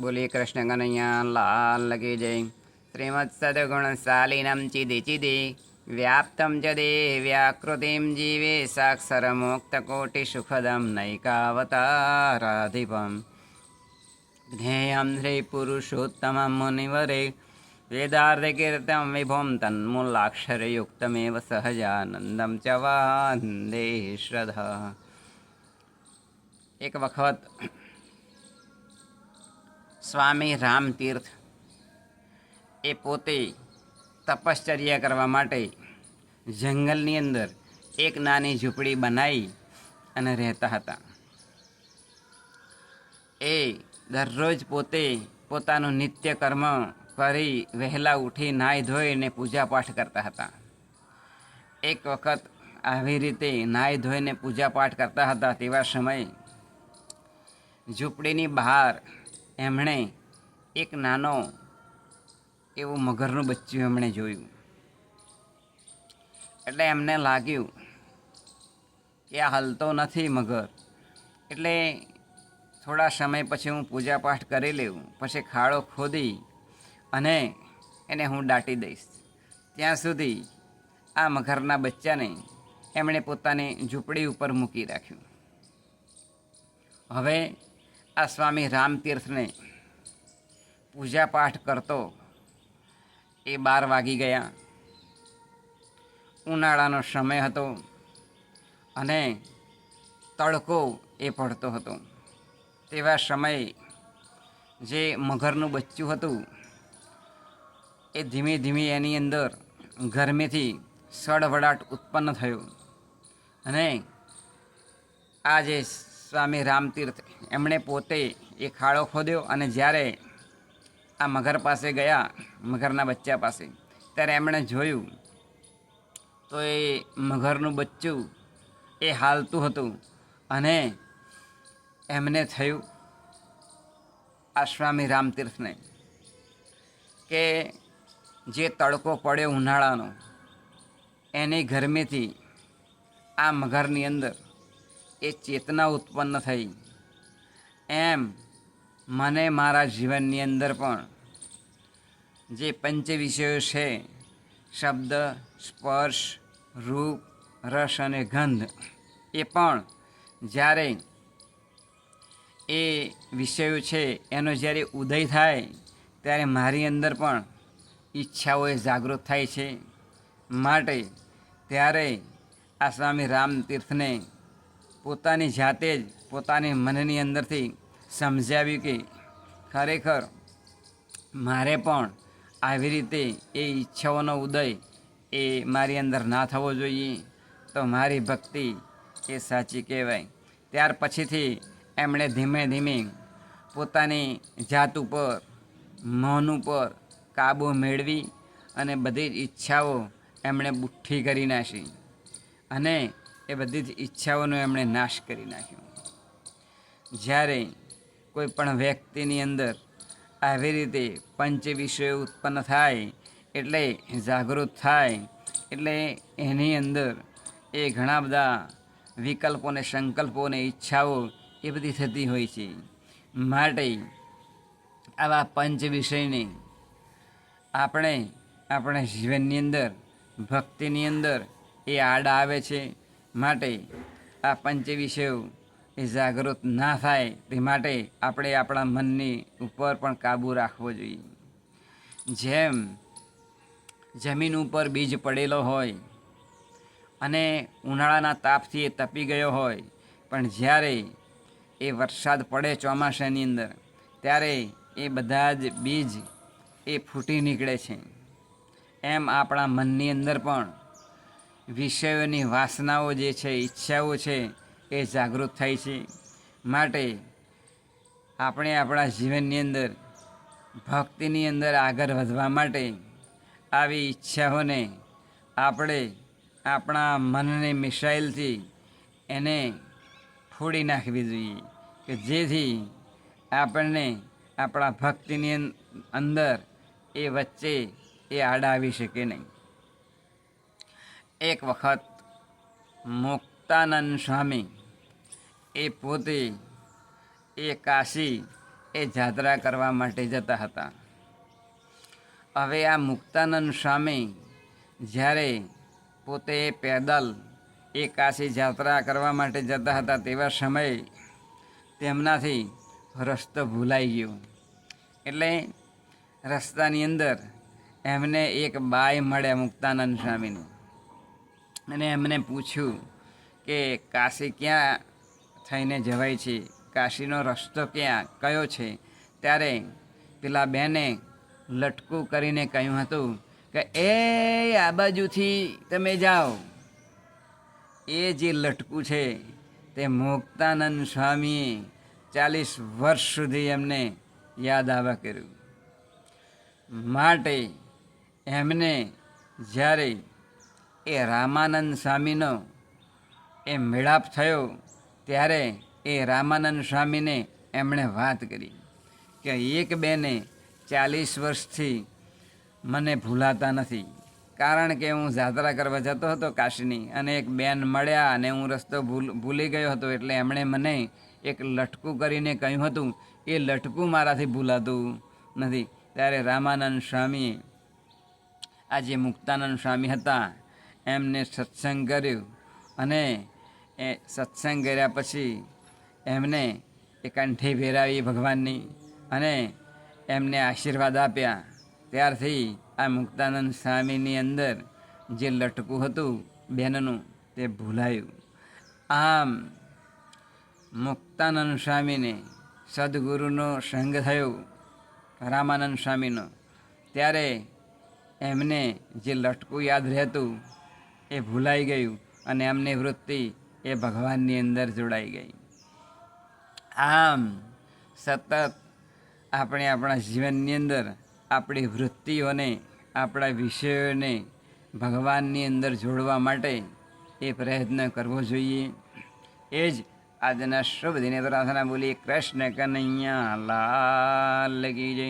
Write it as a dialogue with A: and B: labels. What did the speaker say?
A: બોલીએ કૃષ્ણ કનૈયા લાલ કી જય. શ્રીમદ સદગુણશાલિનમ ચિદિ ચિદિ વ્યાપ્તમ ચ દેવ્યાકૃતિમ જીવે સાક્ષરમોક્તકોટિસુખદમ નૈકાવતારાધિપમ જ્ઞેયં શ્રીપુરુષોત્તમં મુનિવરે વેદાર્થકીર્તમ વિભું તન્મૂલાક્ષરયુક્તમેવ સહજાનંદમ ચ વંદે શ્રદ્ધા. એક વખત સ્વામી રામતીર્થ એ પોતે તપશ્ચર્યા કરવા માટે જંગલની અંદર એક નાની ઝૂંપડી બનાવી અને રહેતા હતા. એ દરરોજ પોતે પોતાનું નિત્ય કર્મ કરી વહેલા ઉઠી નાહી ધોઈને પૂજાપાઠ કરતા હતા. એક વખત આવી રીતે નાહી ધોઈને પૂજાપાઠ કરતા હતા તેવા સમયે ઝૂંપડીની બહાર એમણે એક નાનો એવું મગરનું બચ્ચું એમણે જોયું. એટલે એમને લાગ્યું કે આ હલતો નથી મગર, એટલે થોડા સમય પછી હું પૂજાપાઠ કરી લઉં, પછી ખાડો ખોદી અને એને હું દાટી દઈશ. ત્યાં સુધી આ મગરના બચ્ચાને એમણે પોતાની ઝૂંપડી ઉપર મૂકી રાખ્યું. હવે આ સ્વામી રામતીર્થને પૂજાપાઠ કરતો એ 12 વાગી ગયા. ઉનાળાનો સમય હતો અને તડકો એ પડતો હતો. તેવા સમયે જે મગરનું બચ્ચું હતું એ ધીમે ધીમે એની અંદર ગરમીથી સળવળાટ ઉત્પન્ન થયો અને આ જે સ્વામી રામતીર્થ એમણે પોતે એ ખાડો ખોદ્યો અને જ્યારે આ મગર પાસે ગયા, મગરના બચ્ચા પાસે, ત્યારે એમણે જોયું તો એ મગરનું બચ્ચું એ હાલતું હતું અને એમને થયું આ સ્વામી રામતીર્થને કે જે તડકો પડ્યો ઉનાળાનો એની ગરમીથી આ મગરની અંદર એ ચેતના ઉત્પન્ન થઈ, એમ મને મારા જીવનની અંદર પણ જે પંચ વિષયો છે, શબ્દ, સ્પર્શ, રૂપ, રસ અને ગંધ, એ પણ જ્યારે એ વિષયો છે એનો જ્યારે ઉદય થાય ત્યારે મારી અંદર પણ ઈચ્છાઓ એ જાગૃત થાય છે. માટે ત્યારે આ સ્વામી રામતીર્થને પોતાની જાતે જ પોતાની મનની અંદરથી સમજાવ્યું કે ખરેખર મારે પણ આવી રીતે એ ઈચ્છાઓનો ઉદય એ મારી અંદર ના થવો જોઈએ, તો મારી ભક્તિ એ સાચી કહેવાય. ત્યાર પછીથી એમણે ધીમે ધીમે પોતાની જાત ઉપર, મન ઉપર કાબૂ મેળવી અને બધી જ ઈચ્છાઓ એમણે બુઠ્ઠી કરી નાખી અને એ બધી જ ઈચ્છાઓનો એમણે નાશ કરી નાખ્યો. જ્યારે કોઈ પણ વ્યક્તિની અંદર આવી રીતે પંચ વિષયો ઉત્પન્ન થાય એટલે જાગૃત થાય એટલે એની અંદર એ ઘણા બધા વિકલ્પો ને સંકલ્પો ને ઈચ્છાઓ એ બધી થતી હોય છે. માટે આવા પંચ વિષયને આપણે આપણા જીવનની અંદર, ભક્તિની અંદર એ આડા આવે છે. માટે આ પંચ વિષયો એ જાગૃત ના થાય તે માટે આપણે આપણા મનની ઉપર પણ કાબૂ રાખવો જોઈએ. જેમ જમીન ઉપર બીજ પડેલો હોય અને ઉનાળાના તાપથી એ તપી ગયો હોય, પણ જ્યારે એ વરસાદ પડે ચોમાસાની અંદર ત્યારે એ બધા જ બીજ એ ફૂટી નીકળે છે. એમ આપણા મનની અંદર પણ વિષયોની વાસનાઓ જે છે, ઈચ્છાઓ છે, એ જાગૃત થાય છે. માટે આપણે આપણા જીવનની અંદર ભક્તિની અંદર આગળ વધવા માટે આવી ઈચ્છાઓને આપણે આપણા મનની મિસાઇલથી એને ફોડી નાખવી જોઈએ કે જેથી આપણને આપણા ભક્તિની અંદર એ વચ્ચે એ આડા આવી શકે નહીં. એક વખત મુક્તાનંદ સ્વામી એ પોતે એ કાશી એ જાત્રા કરવા માટે જતા હતા. હવે આ મુક્તાનંદ સ્વામી જ્યારે પોતે પેદલ એ કાશી જાત્રા કરવા માટે જતા હતા તેવા સમયે તેમનાથી રસ્તો ભૂલાઈ ગયો. એટલે રસ્તાની અંદર એમને એક બાઈ મળ્યા મુક્તાનંદ સ્વામીને, અને એમને પૂછ્યું કે કાશી ક્યાં થઈને જવાય છે, કાશીનો રસ્તો કયો છે. ત્યારે પેલા બેને લટકું કરીને કહ્યું હતું કે એ આ બાજુથી તમે જાઓ. એ જે લટકું છે તે મુક્તાનંદ સ્વામીએ 40 વર્ષ સુધી એમને યાદ આવ્યા કર્યું. માટે એમને જ્યારે એ રામાનંદ સ્વામીનો એ મેળાપ થયો ત્યારે એ રામાનંદ સ્વામીને એમણે વાત કરી કે એક બેને 40 વર્ષથી મને ભૂલાતા નથી, કારણ કે હું જાત્રા કરવા જતો હતો કાશીની, અને એક બેન મળ્યા અને હું રસ્તો ભૂલી ગયો હતો. એટલે એમણે મને એક લટકું કરીને કહ્યું હતું, એ લટકું મારાથી ભૂલાતું નથી. ત્યારે રામાનંદ સ્વામીએ આ જે મુક્તાનંદ સ્વામી હતા એમને સત્સંગ કર્યું, અને એ સત્સંગ કર્યા પછી એમને એ કંઠી ભેરાવી ભગવાનની, અને એમને આશીર્વાદ આપ્યા. ત્યારથી આ મુક્તાનંદ સ્વામીની અંદર જે લટકું હતું બેનનું તે ભૂલાયું. આમ મુક્તાનંદ સ્વામીને સદગુરુનો સંગ થયો રામાનંદ સ્વામીનો, ત્યારે એમને જે લટકું યાદ રહેતું એ ભૂલાઈ ગયું, અને એમની વૃત્તિ એ ભગવાનની અંદર જોડાઈ ગઈ. આમ સતત આપણે આપણા જીવનની અંદર આપણી વૃત્તિઓને, આપણા વિષયોને ભગવાનની અંદર જોડવા માટે એ પ્રયત્ન કરવો જોઈએ. એ જ આજના શુભ દિને પ્રાર્થના બોલી. કૃષ્ણ કનૈયા લાલ કી જય.